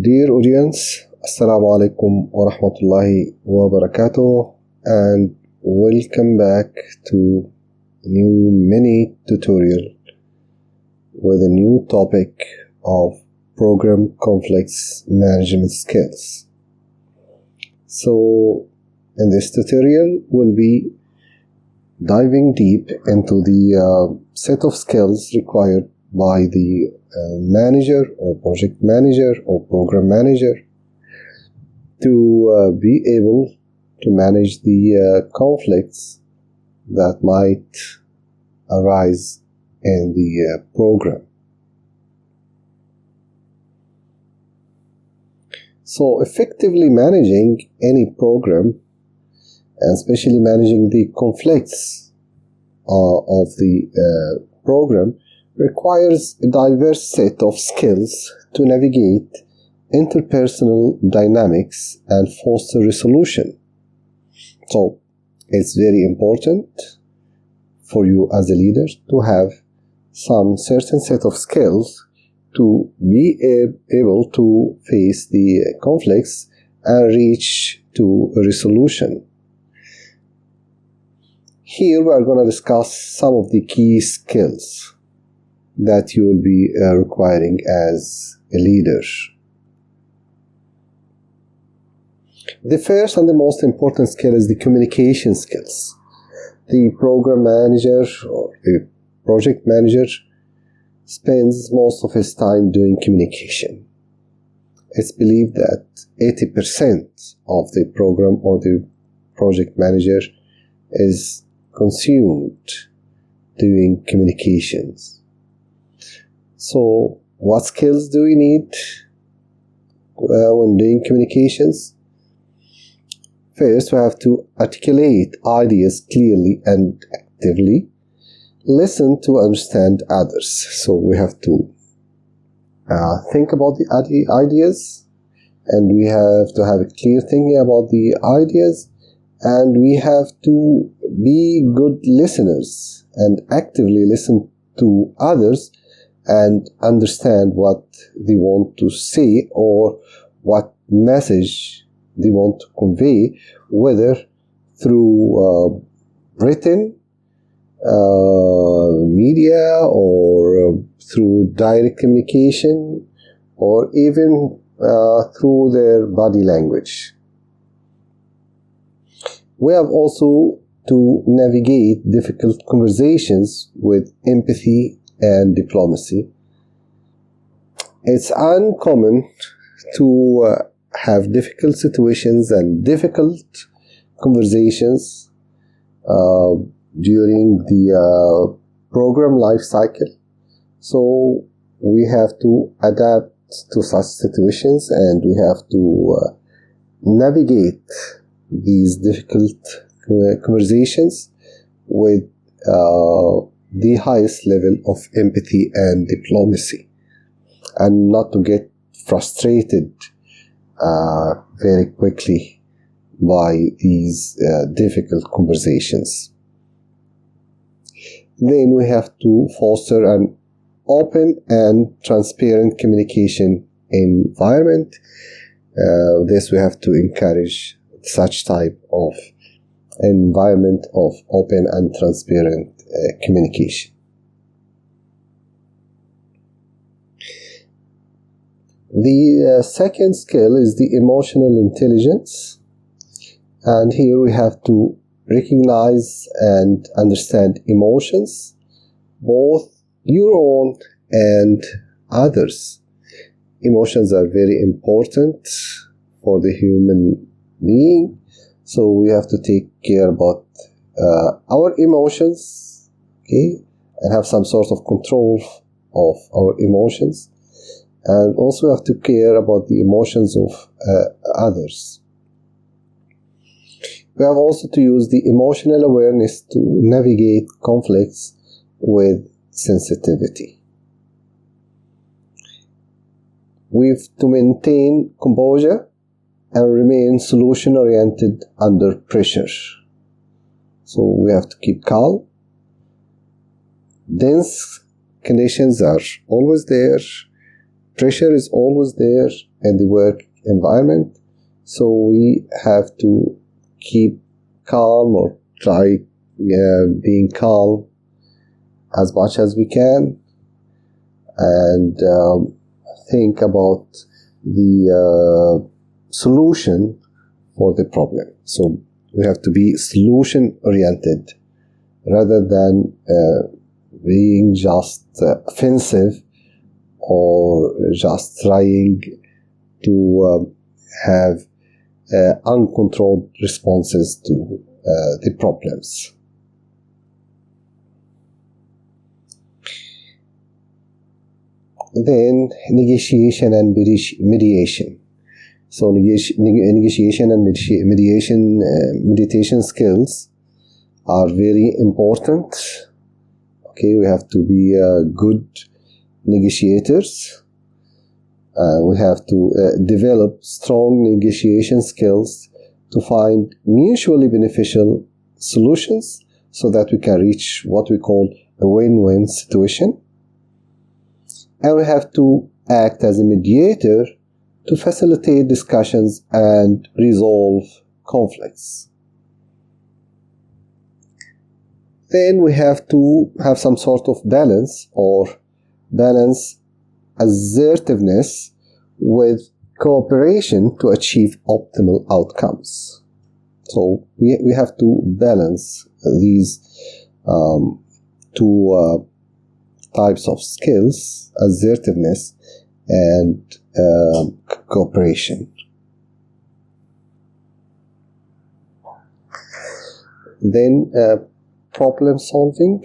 Dear audience, Assalamu alaikum wa rahmatullahi wa barakatuh, and welcome back to a new mini tutorial with a new topic of program conflicts management skills. So in this tutorial we'll be diving deep into the set of skills required by the manager or project manager or program manager to be able to manage the conflicts that might arise in the program. So effectively managing any program, and especially managing the conflicts of the program, requires a diverse set of skills to navigate interpersonal dynamics and foster resolution. So it's very important for you as a leader to have some certain set of skills to be able to face the conflicts and reach to a resolution. Here we are going to discuss some of the key skills that you will be requiring as a leader. The first and the most important skill is the communication skills. The program manager or the project manager spends most of his time doing communication. It's believed that 80% of the program or the project manager is consumed doing communications. So what skills do we need when doing communications? First, we have to articulate ideas clearly and actively. Listen to understand others. So we have to think about the ideas, and we have to have a clear thinking about the ideas, and we have to be good listeners and actively listen to others and understand what they want to say or what message they want to convey, whether through written media or through direct communication or even through their body language. We have also to navigate difficult conversations with empathy and diplomacy. It's uncommon to have difficult situations and difficult conversations during the program life cycle. So we have to adapt to such situations, and we have to navigate these difficult conversations with the highest level of empathy and diplomacy, and not to get frustrated very quickly by these difficult conversations. Then we have to foster an open and transparent communication environment. This we have to encourage such type of environment of open and transparent communication. The second skill is the emotional intelligence, and here we have to recognize and understand emotions, both your own and others. Emotions are very important for the human being, so we have to take care about our emotions, okay, and have some sort of control of our emotions, and also have to care about the emotions of others. We have also to use the emotional awareness to navigate conflicts with sensitivity. We have to maintain composure and remain solution-oriented under pressure. So we have to keep calm. Dense conditions are always there, pressure is always there in the work environment, so we have to keep calm or try being calm as much as we can, and think about the solution for the problem. So we have to be solution oriented rather than being just offensive or just trying to have uncontrolled responses to the problems. Then negotiation and mediation. So negotiation and mediation skills are very important. Okay, we have to be good negotiators. We have to develop strong negotiation skills to find mutually beneficial solutions so that we can reach what we call a win-win situation. And we have to act as a mediator to facilitate discussions and resolve conflicts. Then we have to have some sort of balance assertiveness with cooperation to achieve optimal outcomes. So we have to balance these two types of skills, assertiveness and cooperation. Then problem solving.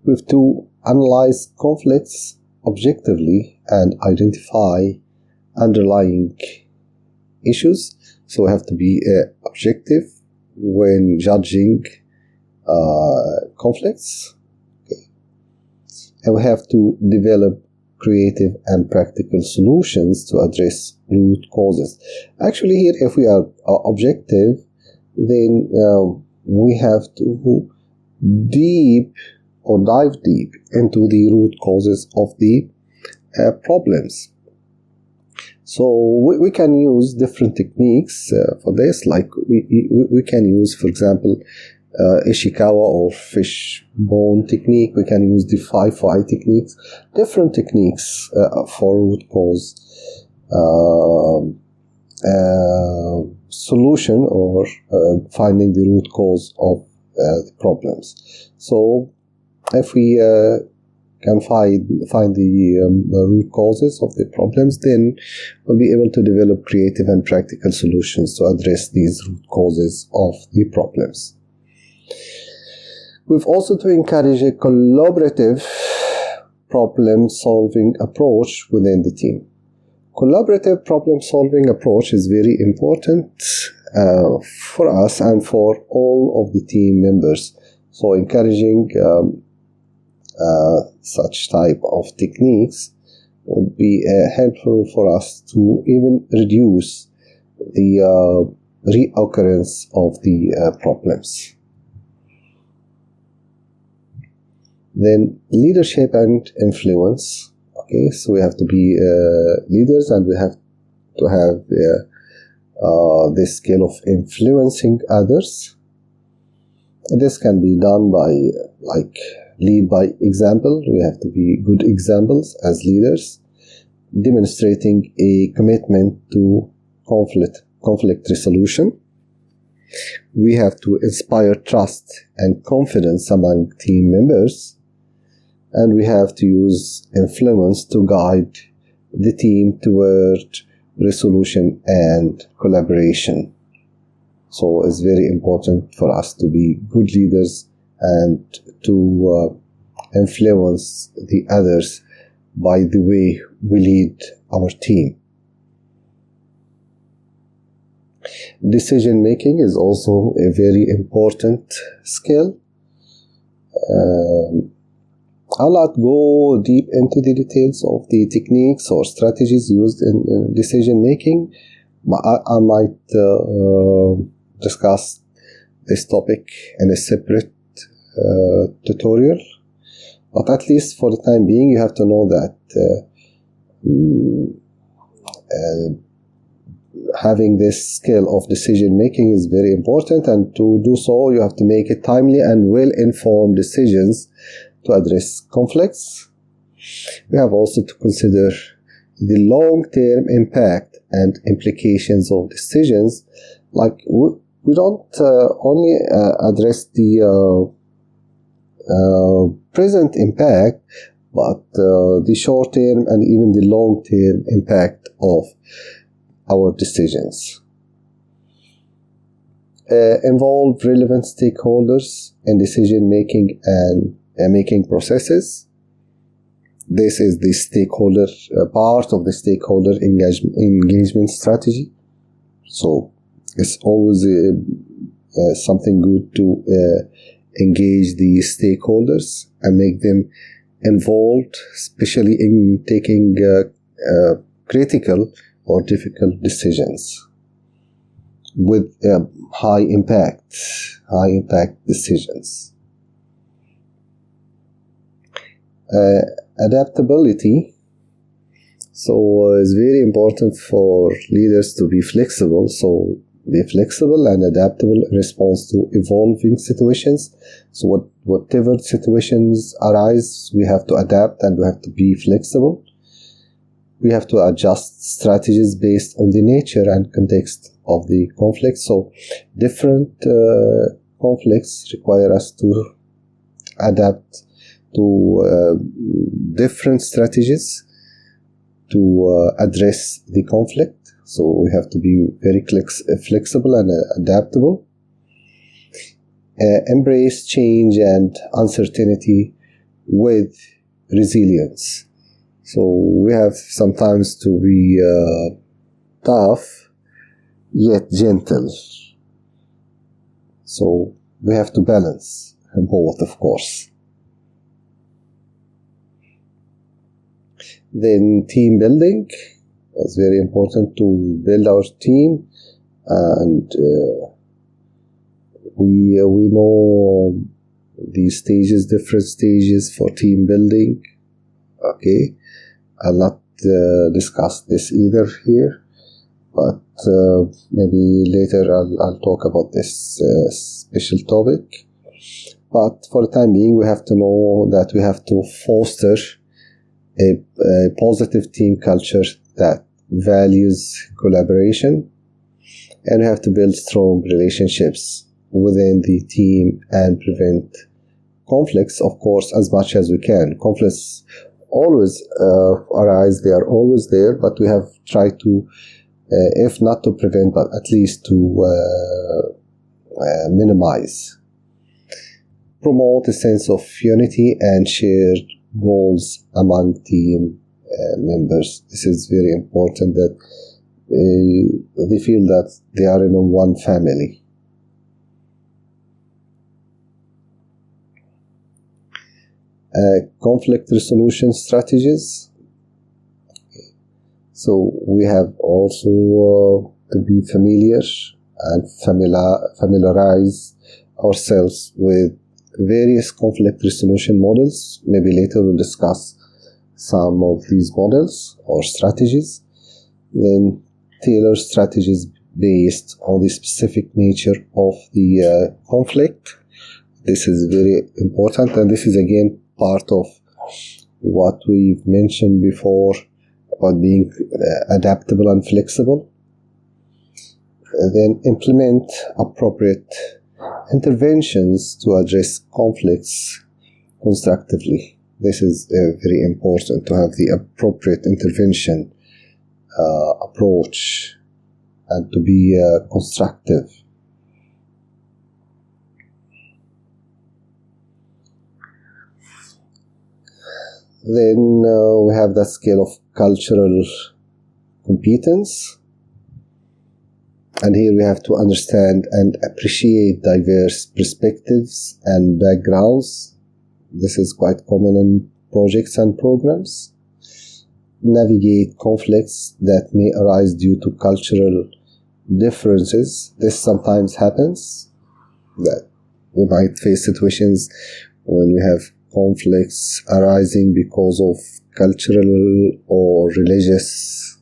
We have to analyze conflicts objectively and identify underlying issues. So we have to be objective when judging conflicts. Okay. And we have to develop creative and practical solutions to address root causes. Actually here, if we are objective, then we have to dive deep into the root causes of the problems. So we can use different techniques for this, like we can use, for example, Ishikawa or fishbone technique. We can use the 5 why techniques, different techniques for root cause solution or finding the root cause of the problems. So if we can find the root causes of the problems, then we'll be able to develop creative and practical solutions to address these root causes of the problems. We've also to encourage a collaborative problem-solving approach within the team. Collaborative problem-solving approach is very important for us and for all of the team members. So encouraging such type of techniques would be helpful for us to even reduce the reoccurrence of the problems. Then leadership and influence. Okay, so we have to be leaders, and we have to have this skill of influencing others. This can be done by lead by example. We have to be good examples as leaders, demonstrating a commitment to conflict resolution. We have to inspire trust and confidence among team members. And we have to use influence to guide the team toward resolution and collaboration. So it's very important for us to be good leaders and to influence the others by the way we lead our team. Decision making is also a very important skill. I'll not go deep into the details of the techniques or strategies used in decision making, but I might discuss this topic in a separate tutorial. But at least for the time being, you have to know that having this skill of decision making is very important, and to do so you have to make it timely and well-informed decisions to address conflicts. We have also to consider the long-term impact and implications of decisions. Like we don't only address the present impact, but the short-term and even the long-term impact of our decisions. Involve relevant stakeholders in decision-making and making processes. This is the stakeholder part of the stakeholder engagement strategy. So it's always something good to engage the stakeholders and make them involved, especially in taking critical or difficult decisions with high impact decisions. Adaptability. So it's very important for leaders to be flexible. So be flexible and adaptable in response to evolving situations. So whatever situations arise, we have to adapt and we have to be flexible. We have to adjust strategies based on the nature and context of the conflict. So different conflicts require us to adapt to different strategies to address the conflict. So we have to be very flexible and adaptable. Embrace change and uncertainty with resilience. So we have sometimes to be tough yet gentle. So we have to balance both, of course. Then team building. It's very important to build our team, and we know the stages, different stages for team building. Okay, I'll not discuss this either here, but maybe later I'll talk about this special topic. But for the time being, we have to know that we have to foster a positive team culture that values collaboration, and we have to build strong relationships within the team and prevent conflicts, of course, as much as we can. Conflicts always arise, they are always there, but we have tried to, if not to prevent, but at least to minimize. Promote a sense of unity and shared goals among team members. This is very important, that they feel that they are in one family. Conflict resolution strategies. So we have also to be familiar and familiarize ourselves with various conflict resolution models. Maybe later we'll discuss some of these models or strategies. Then tailor strategies based on the specific nature of the conflict. This is very important, and this is again part of what we've mentioned before about being adaptable and flexible. Then implement appropriate interventions to address conflicts constructively. This is very important, to have the appropriate intervention approach and to be constructive. Then we have the scale of cultural competence. And here we have to understand and appreciate diverse perspectives and backgrounds. This is quite common in projects and programs. Navigate conflicts that may arise due to cultural differences. This sometimes happens, that we might face situations when we have conflicts arising because of cultural or religious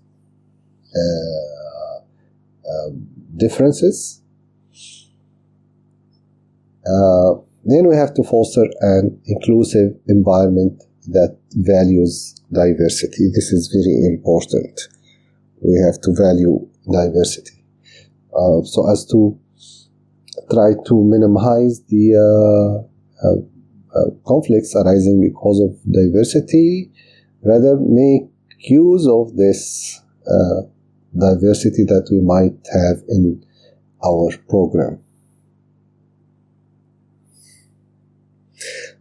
differences. Then we have to foster an inclusive environment that values diversity. This is very important. We have to value diversity so as to try to minimize the conflicts arising because of diversity, rather make use of this diversity that we might have in our program.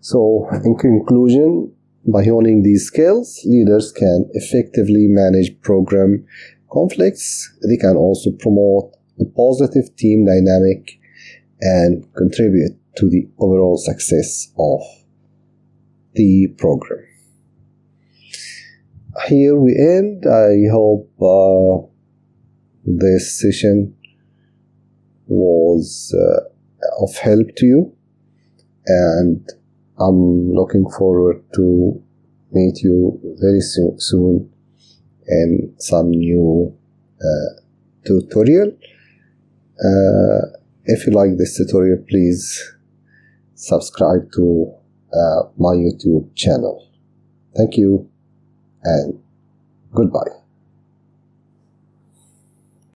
So, in conclusion, by honing these skills, leaders can effectively manage program conflicts. They can also promote a positive team dynamic and contribute to the overall success of the program. Here we end. I hope this session was of help to you, and I'm looking forward to meet you very soon in some new tutorial. If you like this tutorial, please subscribe to my YouTube channel. Thank you and goodbye.